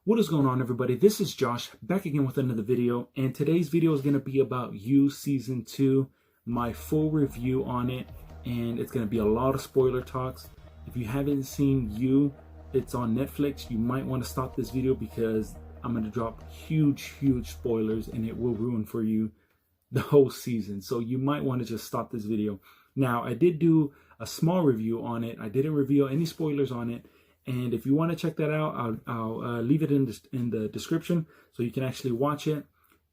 What is going on, everybody? This is Josh back again with another video, and today's video is going to be about You Season 2, my full review on it, and it's going to be a lot of spoiler talks. If you haven't seen You, it's on Netflix. You might want to stop this video because I'm going to drop huge spoilers and it will ruin for you the whole season. So you might want to just stop this video. Now, I did do a small review on it. I didn't reveal any spoilers on it. And if you want to check that out, I'll leave it in the description so you can actually watch it.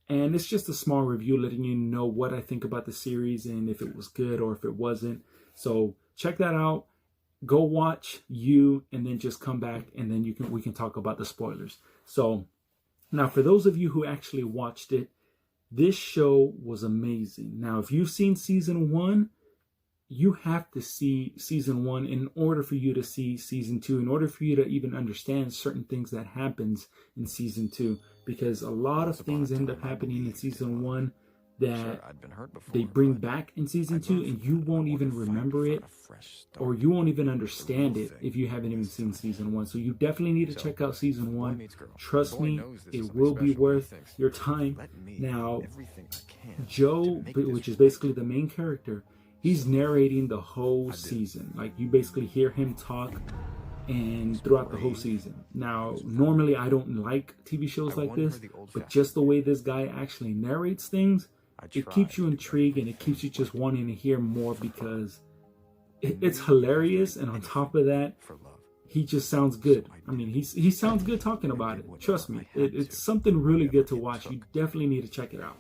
And it's just a small review letting you know what I think about the series and if it was good or if it wasn't. So check that out. Go watch You and then just come back and then we can talk about the spoilers. So now for those of you who actually watched it, this show was amazing. Now, if you've seen season 1, you have to see season 1 in order for you to see season 2, in order for you to even understand certain things that happens in season 2, because a lot of things end up happening in season 1 that they bring back in season 2, and you won't even remember it or you won't even understand it if you haven't even seen season 1. So you definitely need to check out season 1. Trust me, it will be worth your time. Now, Joe, which is basically the main character, he's narrating the whole season. Like, you basically hear him talk and throughout the whole season. Now, normally I don't like TV shows like this, but just the way this guy actually narrates things, it keeps you intrigued and it keeps you just wanting to hear more because it's hilarious. And on top of that, he just sounds good. I mean, he sounds good talking about it. Trust me, it's something really good to watch. You definitely need to check it out.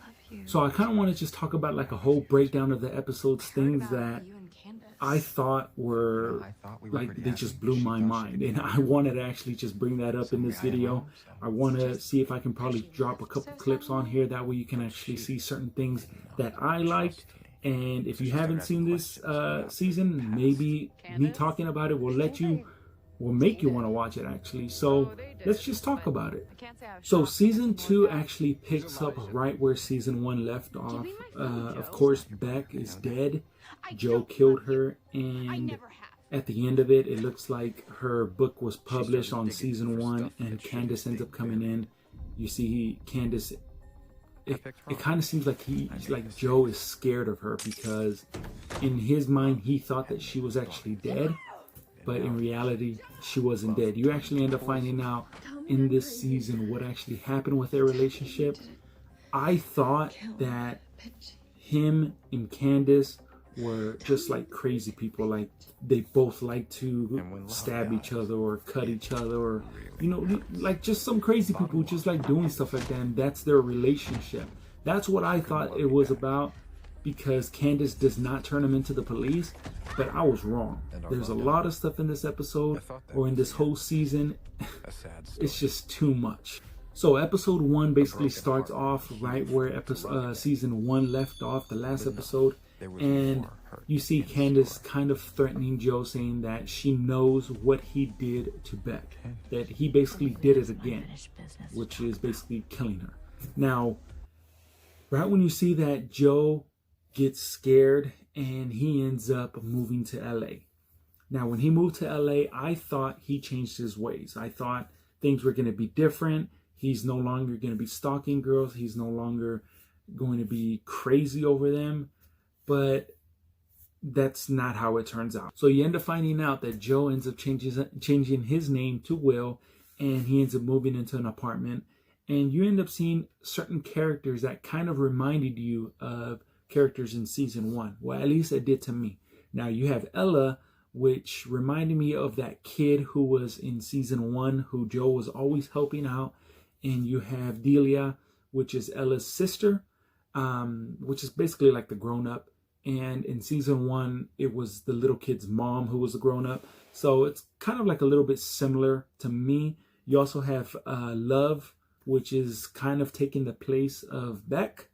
So I kind of want to just talk about like a whole breakdown of the episodes, things that I thought were like, they just blew my mind. And I wanted to actually just bring that up in this video. I want to see if I can probably drop a couple clips on here. That way you can actually see certain things that I liked. And if you haven't seen this season, maybe me talking about it will make you want to watch it actually. So let's just talk about it. So season 2 actually picks up right where season 1 left off. Of course, Beck is dead. Joe killed her, and at the end of it, it looks like her book was published on season 1, and Candace ends up coming in. You see Candace, it kind of seems like Joe is scared of her because in his mind, he thought that she was actually dead. But in reality, she wasn't dead. You actually end up finding out in this season what actually happened with their relationship. I thought that him and Candace were just like crazy people. Like, they both like to stab each other or cut each other, or, you know, like just some crazy people who just like doing stuff like that. And that's their relationship. That's what I thought it was about, because Candace does not turn him into the police. But I was wrong. There's a lot of stuff in this episode or in this whole season. It's just too much. So episode 1 basically starts off right where season 1 left off, the last episode. And you see Candace kind of threatening Joe, saying that she knows what he did to Beck. That he basically did it again, which is basically killing her. Now, right when you see that, Joe gets scared and he ends up moving to LA. Now, when he moved to LA, I thought he changed his ways. I thought things were going to be different. He's no longer going to be stalking girls. He's no longer going to be crazy over them. But that's not how it turns out. So you end up finding out that Joe ends up changing his name to Will, and he ends up moving into an apartment. And you end up seeing certain characters that kind of reminded you of characters in season 1. Well, at least it did to me. Now you have Ella, which reminded me of that kid who was in season 1, who Joe was always helping out. And you have Delia, which is Ella's sister, which is basically like the grown-up. And in season 1, it was the little kid's mom who was the grown-up. So it's kind of like a little bit similar to me. You also have Love, which is kind of taking the place of Beck.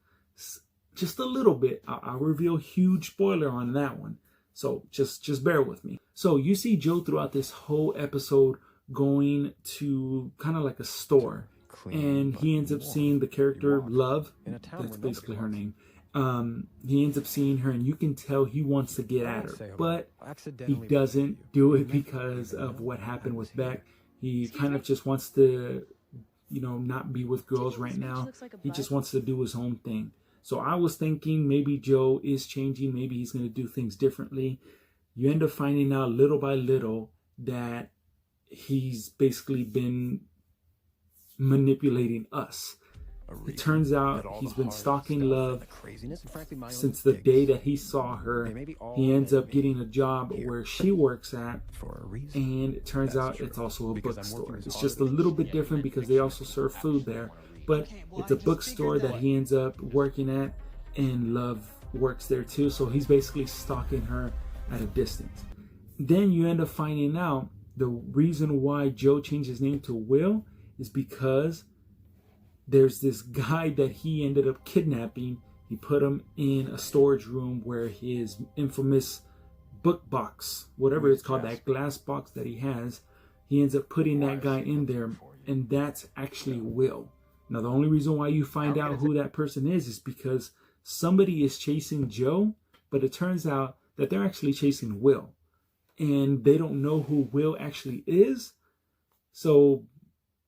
Just a little bit. I'll reveal a huge spoiler on that one. So just bear with me. So you see Joe throughout this whole episode going to kind of like a store. And he ends up seeing the character Love. That's basically her name. He ends up seeing her, and you can tell he wants to get at her. But he doesn't do it because of what happened with Beck. He kind of just wants to not be with girls right now. He just wants to do his own thing. So I was thinking maybe Joe is changing. Maybe he's going to do things differently. You end up finding out little by little that he's basically been manipulating us. It turns out he's been stalking Love since the day that he saw her. He ends up getting a job where she works at, and it turns out it's also a bookstore. It's just a little bit different because they also serve food there, but it's a bookstore that he ends up working at, and Love works there too. So he's basically stalking her at a distance. Then you end up finding out the reason why Joe changed his name to Will is because there's this guy that he ended up kidnapping. He put him in a storage room where his infamous book box, whatever it's called, that glass box that he has, he ends up putting that guy in there, and that's actually Will. Now, the only reason why you find out who that person is because somebody is chasing Joe, but it turns out that they're actually chasing Will, and they don't know who Will actually is, so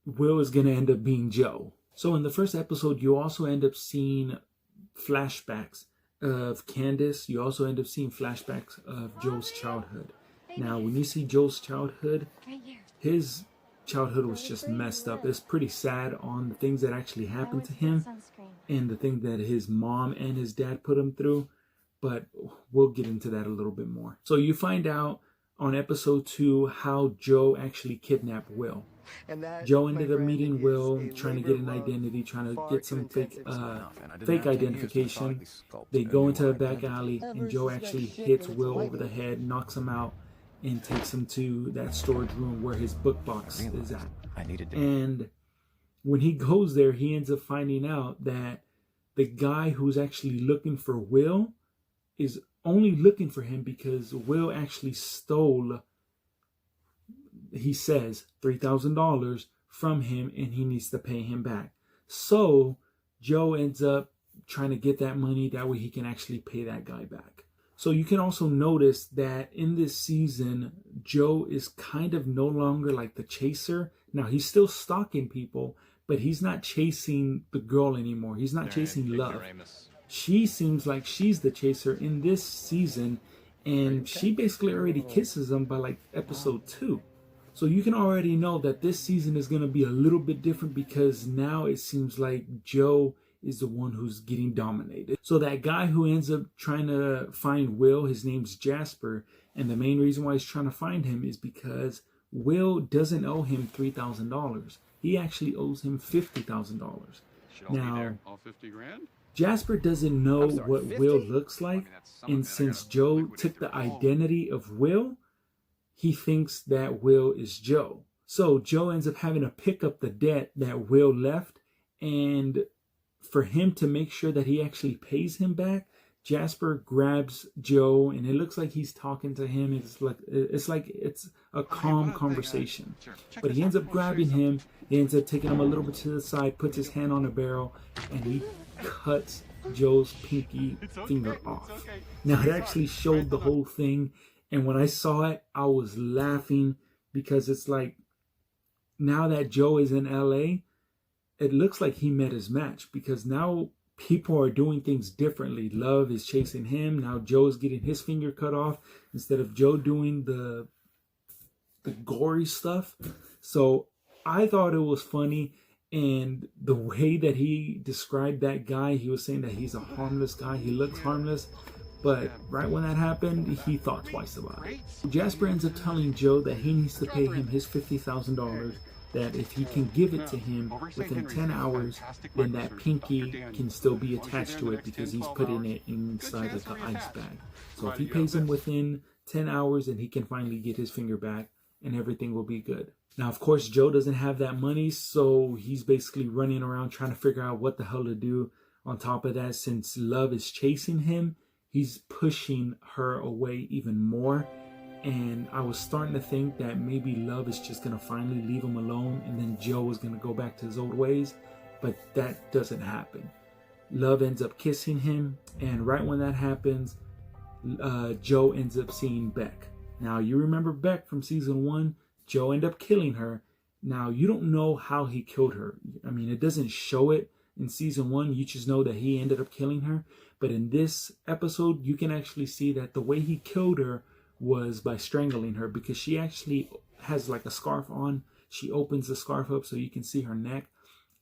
Will is going to end up being Joe. So in the first episode, you also end up seeing flashbacks of Candace. You also end up seeing flashbacks of Joe's childhood. Now, when you see Joe's childhood, his childhood was just messed up. It's pretty sad on the things that actually happened to him and the thing that his mom and his dad put him through. But we'll get into that a little bit more. So you find out on episode 2 how Joe actually kidnapped Will. Joe ended up meeting Will, trying to get an identity, trying to get some fake identification. They go into a back alley, and Joe actually hits Will over the head, knocks him out, and takes him to that storage room where his book box is at. And when he goes there, he ends up finding out that the guy who's actually looking for Will is only looking for him because Will actually stole, he says, $3,000 from him, and he needs to pay him back. So Joe ends up trying to get that money, that way he can actually pay that guy back. So you can also notice that in this season, Joe is kind of no longer like the chaser. Now, he's still stalking people, but he's not chasing the girl anymore. He's not chasing Love. She seems like she's the chaser in this season, and she basically already kisses him by like episode 2. So you can already know that this season is going to be a little bit different because now it seems like Joe is the one who's getting dominated. So that guy who ends up trying to find Will, his name's Jasper, and the main reason why he's trying to find him is because Will doesn't owe him $3,000. He actually owes him $50,000. Now, Jasper doesn't know what Will looks like, and since Joe took the identity of Will, he thinks that Will is Joe. So Joe ends up having to pick up the debt that Will left, and for him to make sure that he actually pays him back, Jasper grabs Joe, and it looks like he's talking to him. It's like it's a calm conversation. But he ends up grabbing him. He ends up taking him a little bit to the side, puts his hand on a barrel, and he cuts Joe's pinky finger off. Now, it actually showed the whole thing. And when I saw it, I was laughing because it's like, now that Joe is in LA, it looks like he met his match because now people are doing things differently. Love is chasing him. Now Joe is getting his finger cut off instead of Joe doing the gory stuff. So I thought it was funny. And the way that he described that guy, he was saying that he's a harmless guy. He looks harmless. But right when that happened, he thought twice about it. Jasper ends up telling Joe that he needs to pay him his $50,000, that if he can give it to him within 10 hours, then that pinky can still be attached to it because he's putting it inside of the ice bag. So if he pays him within 10 hours, then he can finally get his finger back and everything will be good. Now, of course, Joe doesn't have that money, so he's basically running around trying to figure out what the hell to do. On top of that, since Love is chasing him, he's pushing her away even more. And I was starting to think that maybe Love is just going to finally leave him alone and then Joe is going to go back to his old ways. But that doesn't happen. Love ends up kissing him. And right when that happens, Joe ends up seeing Beck. Now, you remember Beck from season 1. Joe ended up killing her. Now, you don't know how he killed her. I mean, it doesn't show it in season 1. You just know that he ended up killing her. But in this episode, you can actually see that the way he killed her was by strangling her, because she actually has like a scarf on. She opens the scarf up so you can see her neck,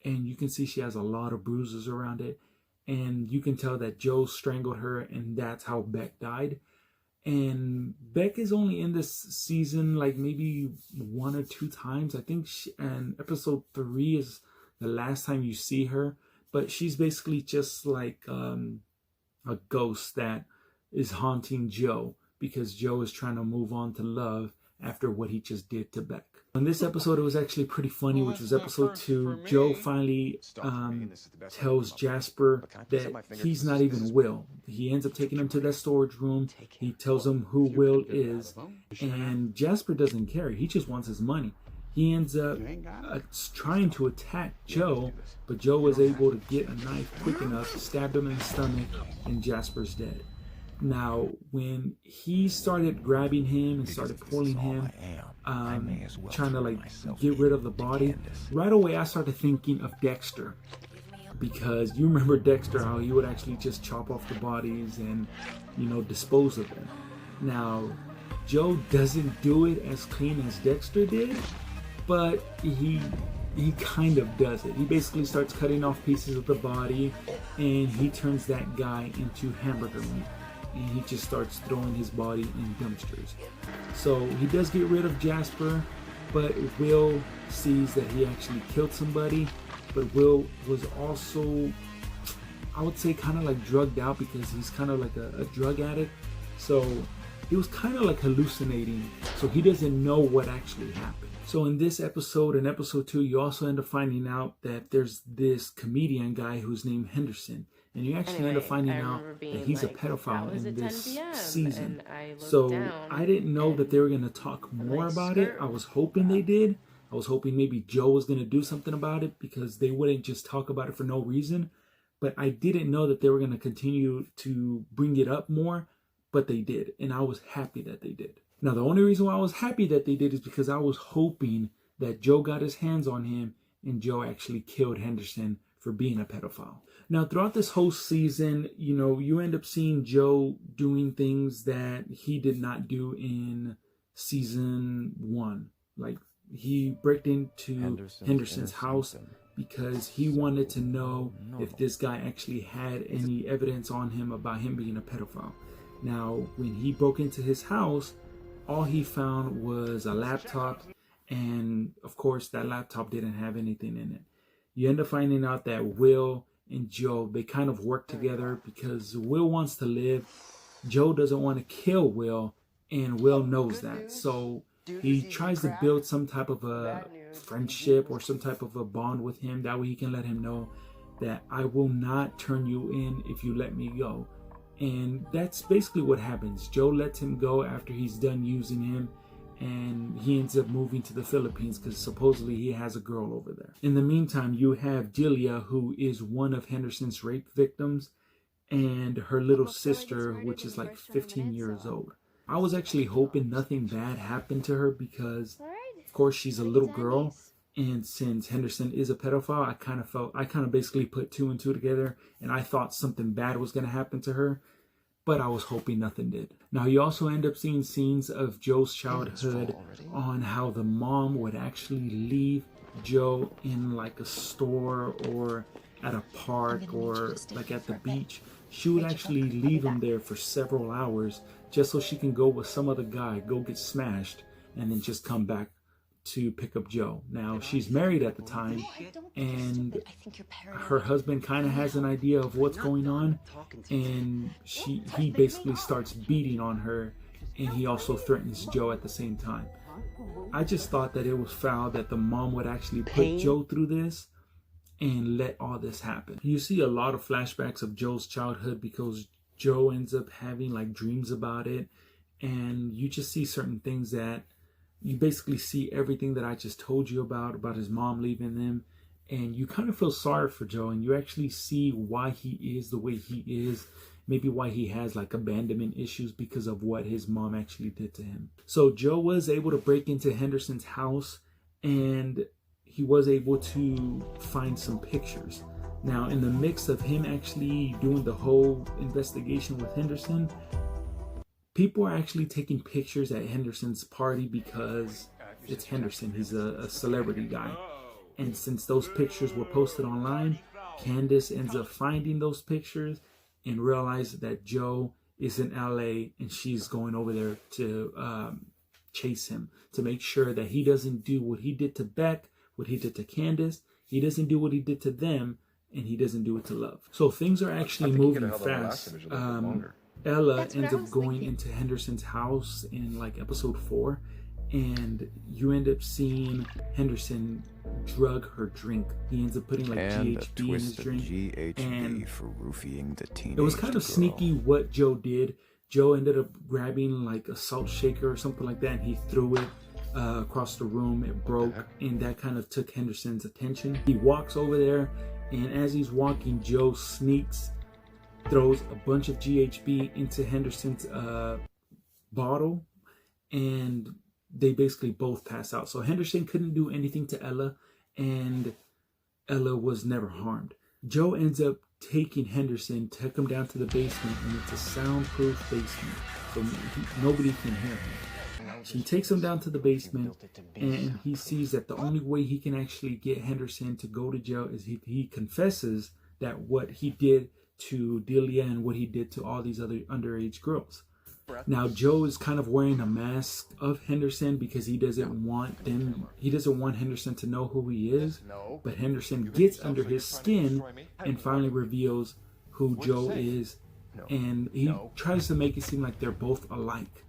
and you can see she has a lot of bruises around it. And you can tell that Joe strangled her, and that's how Beck died. And Beck is only in this season like maybe 1 or 2 times. I think and episode 3 is the last time you see her. But she's basically just like a ghost that is haunting Joe, because Joe is trying to move on to love after what he just did to Beck. In this episode, it was actually pretty funny, which was episode 2. Joe finally tells Jasper that he's not even Will. He ends up taking him to that storage room. He tells him who Will is, and Jasper doesn't care. He just wants his money. He ends up trying to attack Joe, but Joe was able to get a knife quick enough, stabbed him in the stomach, and Jasper's dead. Now, when he started grabbing him and started pulling him, trying to like get rid of the body, right away I started thinking of Dexter, because you remember Dexter, how he would actually just chop off the bodies and, you know, dispose of them. Now, Joe doesn't do it as clean as Dexter did, but he kind of does it. He basically starts cutting off pieces of the body, and he turns that guy into hamburger meat. And he just starts throwing his body in dumpsters. So he does get rid of Jasper, but Will sees that he actually killed somebody. But Will was also, I would say, kind of like drugged out, because he's kind of like a drug addict. So he was kind of like hallucinating, so he doesn't know what actually happened. So in this episode, in episode 2, you also end up finding out that there's this comedian guy who's named Henderson. And you actually end up finding out that he's a pedophile in this season. So I didn't know that they were going to talk more about it. I was hoping they did. I was hoping maybe Joe was going to do something about it, because they wouldn't just talk about it for no reason. But I didn't know that they were going to continue to bring it up more, but they did. And I was happy that they did. Now, the only reason why I was happy that they did is because I was hoping that Joe got his hands on him and Joe actually killed Henderson for being a pedophile. Now, throughout this whole season, you know, you end up seeing Joe doing things that he did not do in season 1. Like, he broke into Henderson's house because he wanted to know if this guy actually had any evidence on him about him being a pedophile. Now, when he broke into his house, all he found was a laptop, and of course that laptop didn't have anything in it. You end up finding out that Will and Joe, they kind of work together, because Will wants to live. Joe doesn't want to kill Will, and Will knows that. So he tries to build some type of a friendship or some type of a bond with him. That way he can let him know that I will not turn you in if you let me go. And that's basically what happens. Joe lets him go after he's done using him, and he ends up moving to the Philippines because supposedly he has a girl over there. In the meantime, you have Delia, who is one of Henderson's rape victims, and her little sister, which is like 15 years old. I was actually hoping nothing bad happened to her, because of course she's a little girl, and since Henderson is a pedophile, I kind of basically put 2 and 2 together, and I thought something bad was going to happen to her, but I was hoping nothing did. Now, you also end up seeing scenes of Joe's childhood on how the mom would actually leave Joe in like a store or at a park or like at the beach. She would actually leave him there for several hours just so she can go with some other guy, go get smashed, and then just come back to pick up Joe. Now, she's married at the time, and her husband kind of has an idea of what's going on, and he basically starts beating on her, and he also threatens Joe at the same time. I just thought that it was foul that the mom would actually put Joe through this and let all this happen. You see a lot of flashbacks of Joe's childhood because Joe ends up having like dreams about it, and you just see certain things that you basically see everything that I just told you about his mom leaving them, and you kind of feel sorry for Joe, and you actually see why he is the way he is, maybe why he has like abandonment issues because of what his mom actually did to him. So Joe was able to break into Henderson's house, and he was able to find some pictures. Now, in the mix of him actually doing the whole investigation with Henderson, people are actually taking pictures at Henderson's party because it's Henderson. He's a celebrity guy. And since those pictures were posted online, Candace ends up finding those pictures and realizes that Joe is in LA, and she's going over there to chase him, to make sure that he doesn't do what he did to Beck, what he did to Candace. He doesn't do what he did to them, and he doesn't do it to Love. So things are actually moving fast. Ella ends up going into Henderson's house in like episode 4, and you end up seeing Henderson drug her drink. He ends up putting like GHB in his drink, and for roofing the teenage it was kind of sneaky what Joe did. Joe ended up grabbing like a salt shaker or something like that, and he threw it across the room. It broke, and that kind of took Henderson's attention. He walks over there, and as he's walking, Joe sneaks, throws a bunch of GHB into Henderson's bottle, and they basically both pass out. So Henderson couldn't do anything to Ella, and Ella was never harmed. Joe ends up taking Henderson, took him down to the basement, and it's a soundproof basement, so nobody can hear him. She takes him down to the basement, and he sees that the only way he can actually get Henderson to go to jail is he confesses that what he did to Delia and what he did to all these other underage girls. Now Joe is kind of wearing a mask of Henderson because he doesn't want Henderson to know who he is, but Henderson gets under his skin and finally reveals who Joe is, and he tries to make it seem like they're both alike.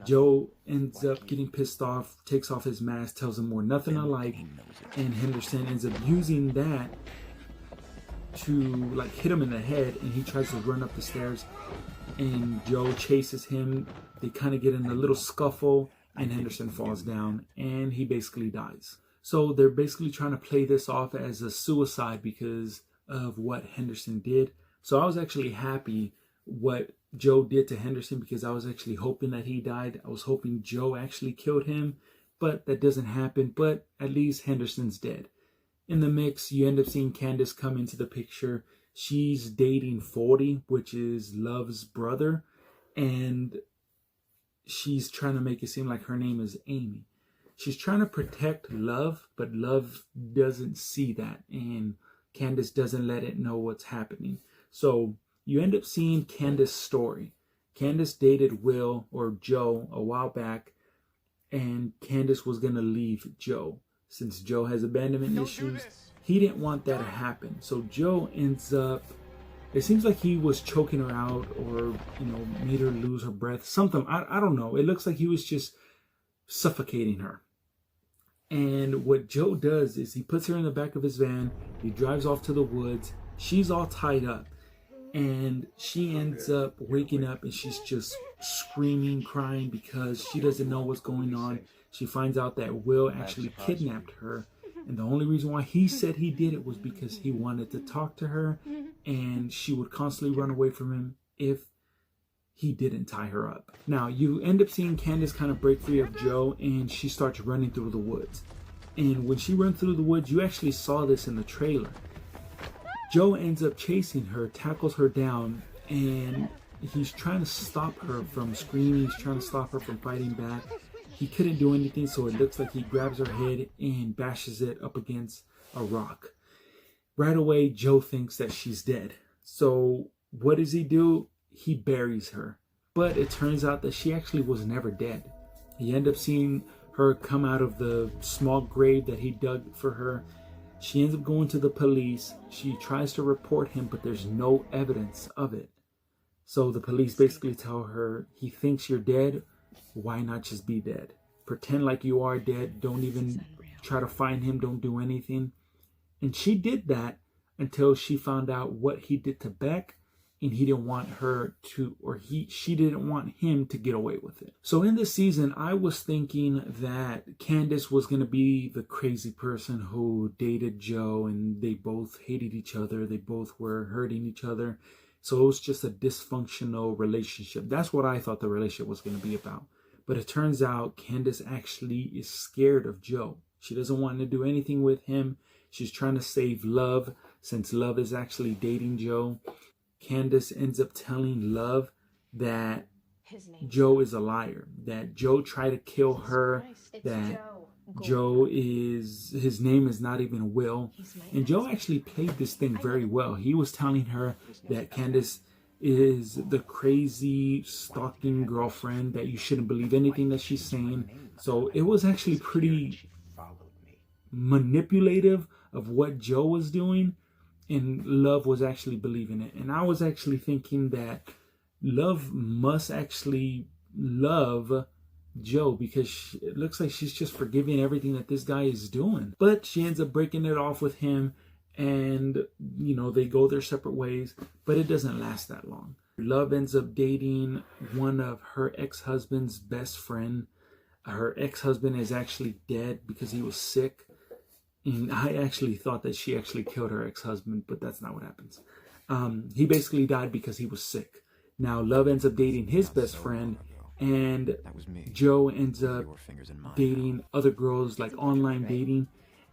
Joe ends up getting pissed off, takes off his mask, tells him we're nothing alike, and Henderson ends up using that to like hit him in the head, and he tries to run up the stairs, and Joe chases him. They kind of get in a little scuffle, and Henderson falls down, and he basically dies. So they're basically trying to play this off as a suicide because of what Henderson did. So I was actually happy what Joe did to Henderson, because I was actually hoping that he died. I was hoping Joe actually killed him, but that doesn't happen. But at least Henderson's dead. In the mix, you end up seeing Candace come into the picture. She's dating 40, which is Love's brother, and she's trying to make it seem like her name is Amy. She's trying to protect Love, but Love doesn't see that, and Candace doesn't let it know what's happening. So you end up seeing Candace's story. Candace dated Will, or Joe, a while back, and Candace was going to leave Joe. Since Joe has abandonment issues, he didn't want that to happen. So Joe ends up, it seems like he was choking her out, or, made her lose her breath. Something, I don't know. It looks like he was just suffocating her. And what Joe does is he puts her in the back of his van. He drives off to the woods. She's all tied up. And she ends up waking up, and she's just screaming, crying, because she doesn't know what's going on. She finds out that Will actually kidnapped her, and the only reason why he said he did it was because he wanted to talk to her, and she would constantly run away from him if he didn't tie her up. Now, you end up seeing Candace kind of break free of Joe, and she starts running through the woods. And when she runs through the woods, you actually saw this in the trailer. Joe ends up chasing her, tackles her down, and he's trying to stop her from screaming. He's trying to stop her from fighting back. He couldn't do anything, so it looks like he grabs her head and bashes it up against a rock. Right away, Joe thinks that she's dead. So what does he do? He buries her. But it turns out that she actually was never dead. You end up seeing her come out of the small grave that he dug for her. She ends up going to the police. She tries to report him, but there's no evidence of it. So the police basically tell her, he thinks you're dead. Why not just be dead? Pretend like you are dead. Don't even try to find him. Don't do anything. And she did that until she found out what he did to Beck, and he didn't want her to, or she didn't want him to get away with it. So in this season, I was thinking that Candace was going to be the crazy person who dated Joe, and they both hated each other. They both were hurting each other. So it was just a dysfunctional relationship. That's what I thought the relationship was going to be about. But it turns out Candace actually is scared of Joe. She doesn't want to do anything with him. She's trying to save Love, since Love is actually dating Joe. Candace ends up telling Love that Joe is a liar, that Joe tried to kill her, that his name is not even Will. And Joe actually played this thing very well. He was telling her that Candace is the crazy stalking girlfriend, that you shouldn't believe anything that she's saying. So it was actually pretty manipulative of what Joe was doing, and Love was actually believing it. And I was actually thinking that Love must actually love Joe, because it looks like she's just forgiving everything that this guy is doing. But she ends up breaking it off with him, and they go their separate ways, but it doesn't last that long. Love ends up dating one of her ex-husband's best friend. Her ex-husband is actually dead because he was sick. And I actually thought that she actually killed her ex-husband, but that's not what happens. He basically died because he was sick. Now, Love ends up dating his best friend, and Joe ends up dating other girls, like online dating.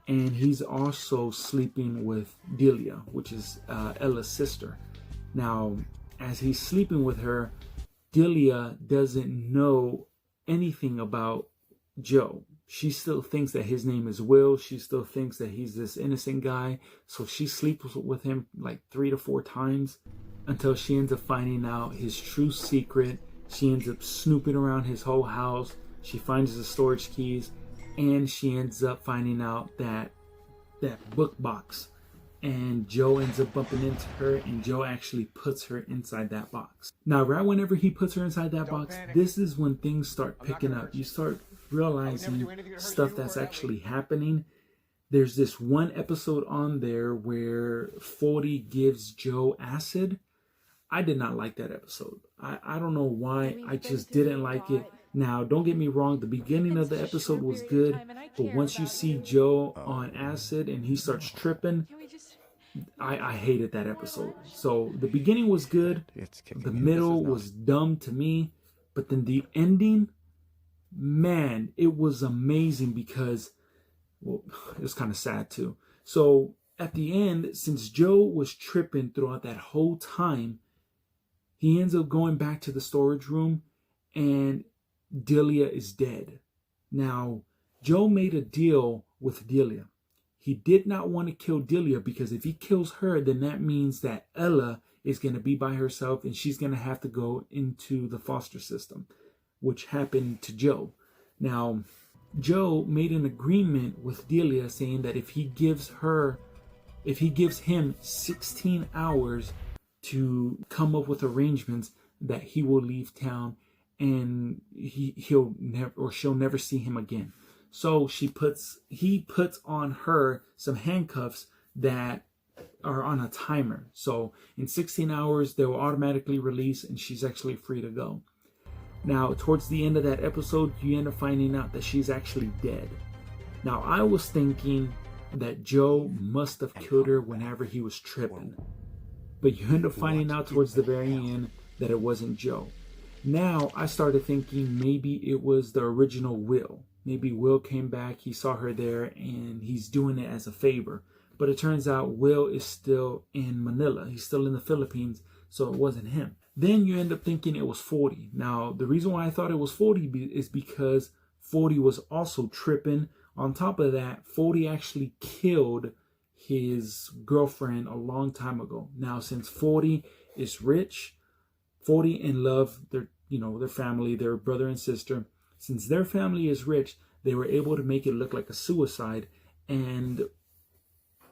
And he's also sleeping with Delia, which is Ella's sister. Now, as he's sleeping with her, Delia doesn't know anything about Joe. She still thinks that his name is Will. She still thinks that he's this innocent guy. So she sleeps with him like 3 to 4 times until she ends up finding out his true secret. She ends up snooping around his whole house. She finds the storage keys, and she ends up finding out that book box. And Joe ends up bumping into her, and Joe actually puts her inside that box. Now, right whenever he puts her inside that box, this is when things start picking up. You start realizing stuff that's actually happening. There's this one episode on there where 40 gives Joe acid. I did not like that episode. I don't know why. I just didn't like it. Now, don't get me wrong. The beginning of the episode was good. But once you see Joe on acid and he starts tripping, I hated that episode. So the beginning was good. The middle was dumb to me. But then the ending, man, it was amazing because, well, it was kind of sad too. So at the end, since Joe was tripping throughout that whole time, he ends up going back to the storage room, and Delia is dead. Now, Joe made a deal with Delia. He did not want to kill Delia, because if he kills her, then that means that Ella is going to be by herself and she's going to have to go into the foster system, which happened to Joe. Now, Joe made an agreement with Delia saying that if he gives him 16 hours to come up with arrangements, that he will leave town and she'll never see him again. So he puts on her some handcuffs that are on a timer. So in 16 hours, they will automatically release and she's actually free to go. Now, towards the end of that episode, you end up finding out that she's actually dead. Now, I was thinking that Joe must have killed her whenever he was tripping. But you end up finding out towards the very end that it wasn't Joe. Now, I started thinking maybe it was the original Will. Maybe Will came back, he saw her there, and he's doing it as a favor. But it turns out Will is still in Manila. He's still in the Philippines, so it wasn't him. Then you end up thinking it was 40. Now, the reason why I thought it was 40 is because 40 was also tripping. On top of that, 40 actually killed his girlfriend a long time ago. Now, since 40 is rich, 40 and Love, their family, their brother and sister, since their family is rich, they were able to make it look like a suicide, and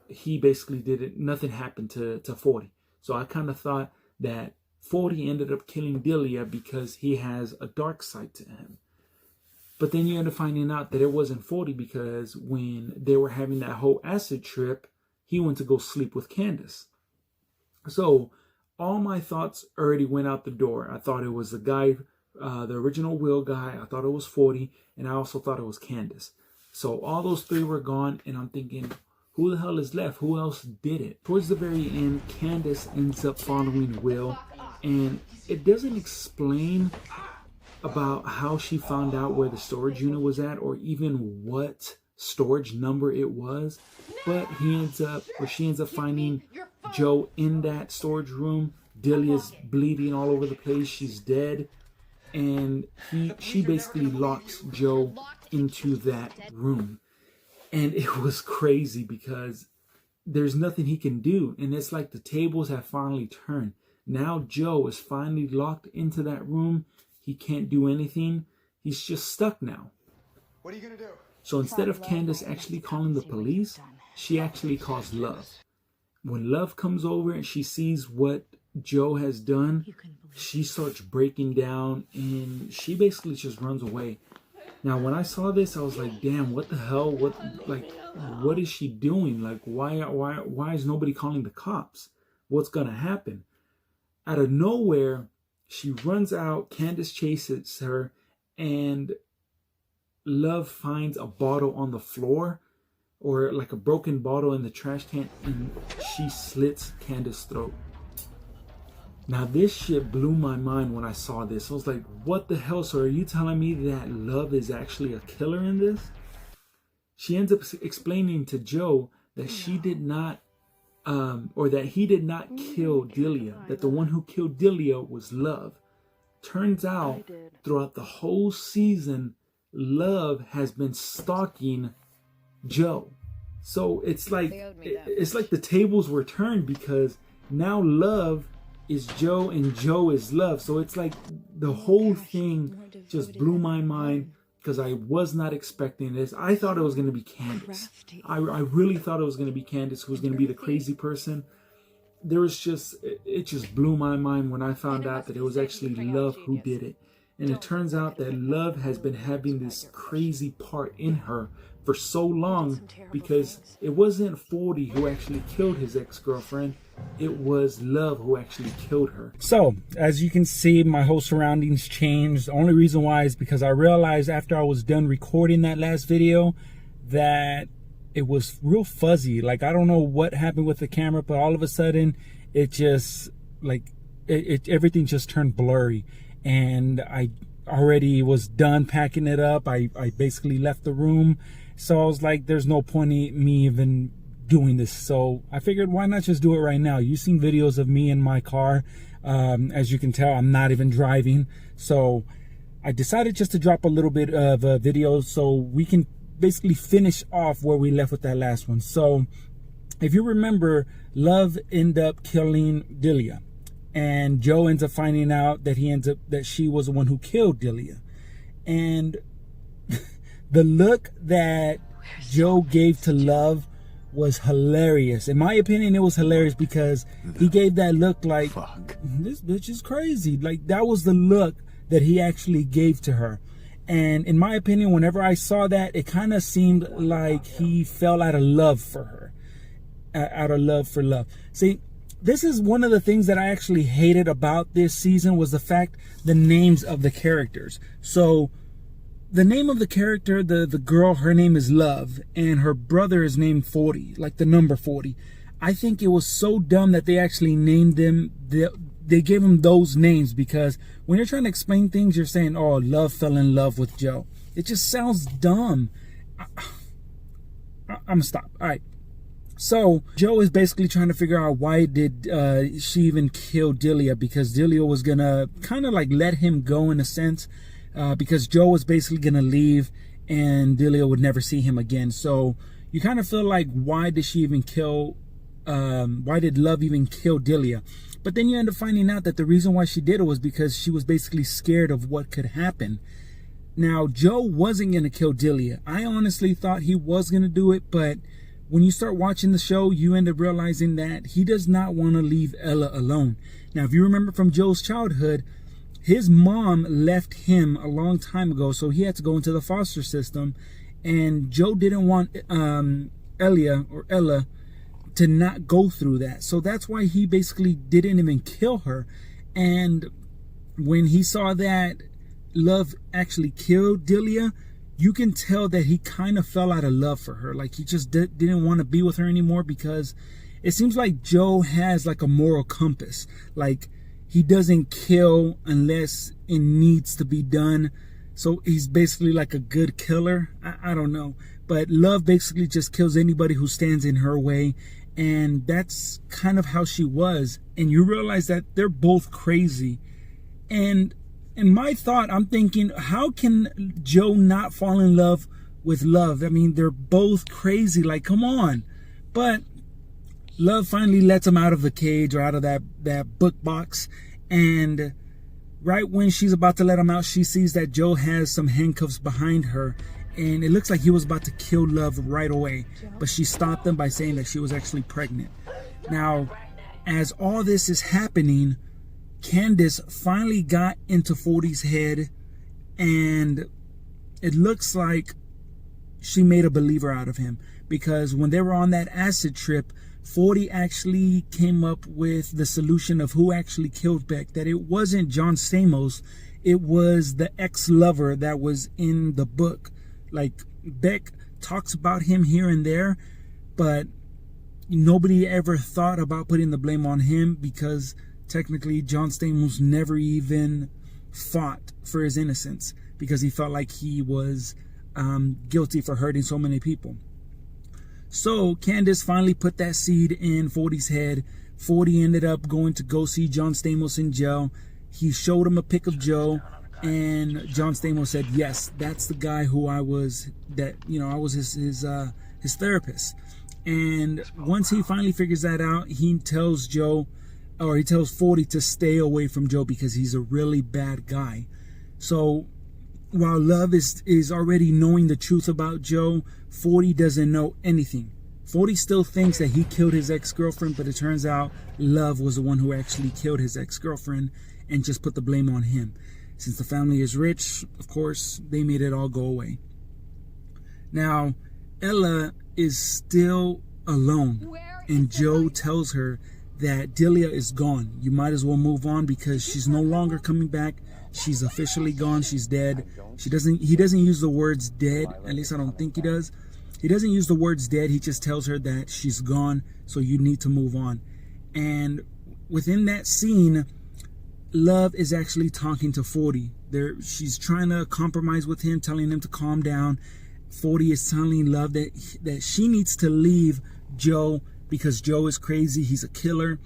he basically did it. Nothing happened to 40. So I kind of thought that 40 ended up killing Delia because he has a dark side to him. But then you end up finding out that it wasn't 40, because when they were having that whole acid trip, he went to go sleep with Candace. So all my thoughts already went out the door. I thought it was the guy, the original Will guy. I thought it was 40, and I also thought it was Candace. So all those 3 were gone, and I'm thinking, who the hell is left? Who else did it? Towards the very end, Candace ends up following Will, and it doesn't explain about how she found out where the storage unit was at, or even what storage number it was, but she ends up finding Joe in that storage room. Delia's bleeding all over the place. She's dead. And she basically locks Joe into that room. And it was crazy because there's nothing he can do. And it's like the tables have finally turned. Now Joe is finally locked into that room. He can't do anything. He's just stuck now. What are you going to do? So instead of Candace actually calling the police, she actually calls Love. When Love comes over and she sees what Joe has done, she starts breaking down and she basically just runs away. Now, when I saw this, I was like, damn, what the hell? What is she doing? Like, why is nobody calling the cops? What's going to happen? Out of nowhere, she runs out. Candace chases her and Love finds a bottle on the floor, or like a broken bottle in the trash can, and she slits Candace's throat. Now this shit blew my mind when I saw this. I was like, what the hell? So are you telling me that Love is actually a killer in this? She ends up explaining to Joe that she did not, or that he did not kill Delia, that the one who killed Delia was Love. Turns out, throughout the whole season, Love has been stalking Joe. So it's like the tables were turned, because now Love is Joe and Joe is Love. So it's like the whole thing just blew my mind, because I was not expecting this. I thought it was going to be Candace. I really thought it was going to be Candace who was going to be the crazy person. It just blew my mind when I found out that it was actually Love who did it. And it turns out that Love has been having this crazy part in her for so long, because it wasn't 40 who actually killed his ex-girlfriend. It was Love who actually killed her. So, as you can see, my whole surroundings changed. The only reason why is because I realized after I was done recording that last video that it was real fuzzy. Like, I don't know what happened with the camera, but all of a sudden it just, like, everything just turned blurry. And I already was done packing it up. I basically left the room. So I was like, there's no point in me even doing this. So I figured, why not just do it right now? You've seen videos of me in my car. As you can tell, I'm not even driving. So I decided just to drop a little bit of a video so we can basically finish off where we left with that last one. So if you remember, Love ended up killing Delia. And Joe ends up finding out that she was the one who killed Delia. And the look that Joe gave to Love was hilarious. In my opinion, it was hilarious because he gave that look like, fuck, this bitch is crazy. Like, that was the look that he actually gave to her. And in my opinion, whenever I saw that, it kind of seemed like he fell out of love for her. Out of love for Love. See, this is one of the things that I actually hated about this season, was the names of the characters. So the name of the character, the girl, her name is Love, and her brother is named 40, like the number 40. I think it was so dumb that they actually named them, they gave them those names, because when you're trying to explain things, you're saying, oh, Love fell in love with Joe. It just sounds dumb. I'm gonna stop. All right. So Joe is basically trying to figure out why did she even kill Delia, because Delia was gonna kind of like let him go in a sense, because Joe was basically gonna leave and Delia would never see him again. So you kind of feel like, why did Love even kill Delia? But then you end up finding out that the reason why she did it was because she was basically scared of what could happen. Now, Joe wasn't gonna kill Delia. I honestly thought he was gonna do it, but when you start watching the show, you end up realizing that he does not want to leave Ella alone. Now, if you remember from Joe's childhood, his mom left him a long time ago, so he had to go into the foster system. And Joe didn't want Ella to not go through that. So that's why he basically didn't even kill her. And when he saw that Love actually killed Delia, you can tell that he kind of fell out of love for her. Like, he just didn't want to be with her anymore, because it seems like Joe has like a moral compass. Like, he doesn't kill unless it needs to be done. So he's basically like a good killer. I don't know. but Love basically just kills anybody who stands in her way. And that's kind of how she was. And you realize that they're both crazy. And in my thought, I'm thinking, how can Joe not fall in love with Love? I mean, they're both crazy. Like, come on. But Love finally lets him out of the cage, or out of that book box. And right when she's about to let him out, she sees that Joe has some handcuffs behind her. And it looks like he was about to kill Love right away. But she stopped him by saying that she was actually pregnant. Now, as all this is happening, Candace finally got into 40's head. And it looks like she made a believer out of him. Because when they were on that acid trip, 40 actually came up with the solution of who actually killed Beck. That it wasn't John Stamos. It was the ex-lover that was in the book. Like, Beck talks about him here and there, but nobody ever thought about putting the blame on him, because technically John Stamos never even fought for his innocence, because he felt like he was guilty for hurting so many people. So Candace finally put that seed in 40's head. 40 ended up going to go see John Stamos in jail. He showed him a pic of Joe. And John Stamos said, yes, that's the guy who I was his therapist. And once he finally figures that out, he tells 40 to stay away from Joe, because he's a really bad guy. So while Love is already knowing the truth about Joe, 40 doesn't know anything. 40 still thinks that he killed his ex-girlfriend, but it turns out Love was the one who actually killed his ex-girlfriend and just put the blame on him. Since the family is rich, of course, they made it all go away. Now, Ella is still alone, and Joe tells her that Delia is gone. You might as well move on, because she's no longer coming back. She's officially gone. She's dead. He doesn't use the words dead. At least I don't think he does. He doesn't use the words dead. He just tells her that she's gone, so you need to move on. And within that scene, Love is actually talking to 40. She's trying to compromise with him, telling him to calm down. 40 is telling Love that she needs to leave Joe, because Joe is crazy. He's a killer.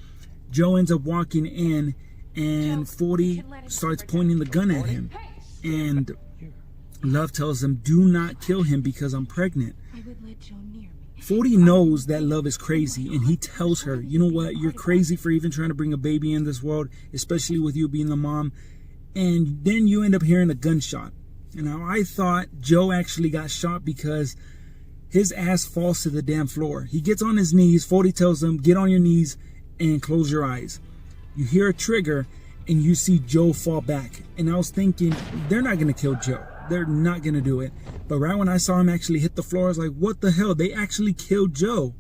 Joe ends up walking in, and 40 starts pointing the gun at him. And Love tells him, do not kill him, because I'm pregnant. 40 knows that Love is crazy, and he tells her, you know what, you're crazy for even trying to bring a baby in this world, especially with you being the mom. And then you end up hearing a gunshot. And now I thought Joe actually got shot because his ass falls to the damn floor. He gets on his knees. 40 tells him, get on your knees and close your eyes. You hear a trigger, and you see Joe fall back. And I was thinking, they're not going to kill Joe. They're not going to do it. But right when I saw him actually hit the floor, I was like, what the hell? They actually killed Joe.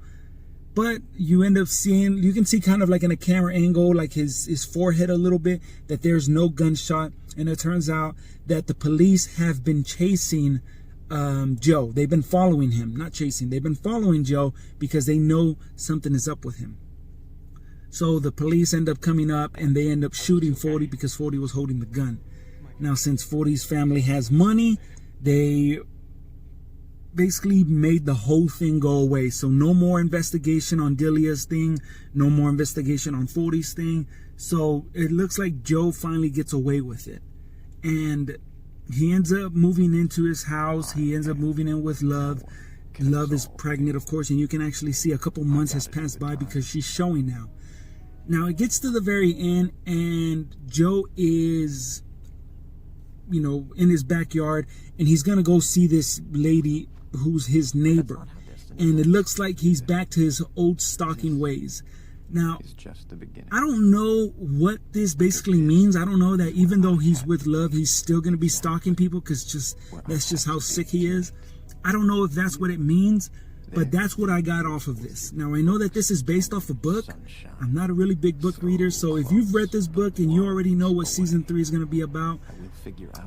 But you end up seeing, you can see kind of like in a camera angle, like his forehead a little bit, that there's no gunshot. And it turns out that the police have been chasing Joe. They've been following him, not chasing. They've been following Joe because they know something is up with him. So the police end up coming up, and they end up shooting 40 because 40 was holding the gun. Now, since 40's family has money, they basically made the whole thing go away. So no more investigation on Delia's thing, no more investigation on 40's thing. So it looks like Joe finally gets away with it. And he ends up moving into his house. He ends up moving in with Love. Love is pregnant, of course, and you can actually see a couple months has passed by because she's showing now. Now it gets to the very end, and Joe is, in his backyard, and he's gonna go see this lady who's his neighbor, and it looks like he's back to his old stalking ways. Now, I don't know what this basically means. I don't know that even though he's with Love, he's still gonna be stalking people, because that's just how sick he is. I don't know if that's what it means, but that's what I got off of this. Now, I know that this is based off a book. I'm not a really big book reader, so if you've read this book and you already know what season 3 is going to be about,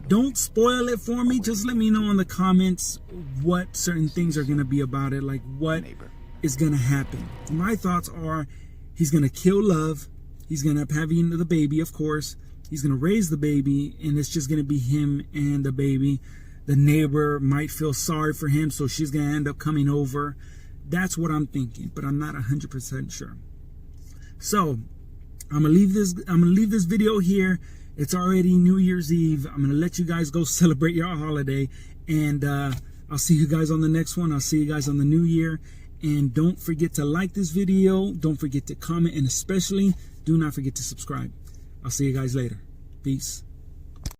don't spoil it for me. Just let me know in the comments what certain things are going to be about it, like what is going to happen. My thoughts are he's going to kill Love. He's going to end up having the baby, of course. He's going to raise the baby, and it's just going to be him and the baby. the neighbor might feel sorry for him, so she's gonna end up coming over. That's what I'm thinking, but I'm not 100% sure. So I'm gonna leave this video here. It's already New Year's Eve. I'm gonna let you guys go celebrate your holiday, and I'll see you guys on the next one. I'll see you guys on the new year. And don't forget to like this video. Don't forget to comment, and especially do not forget to subscribe. I'll see you guys later. Peace.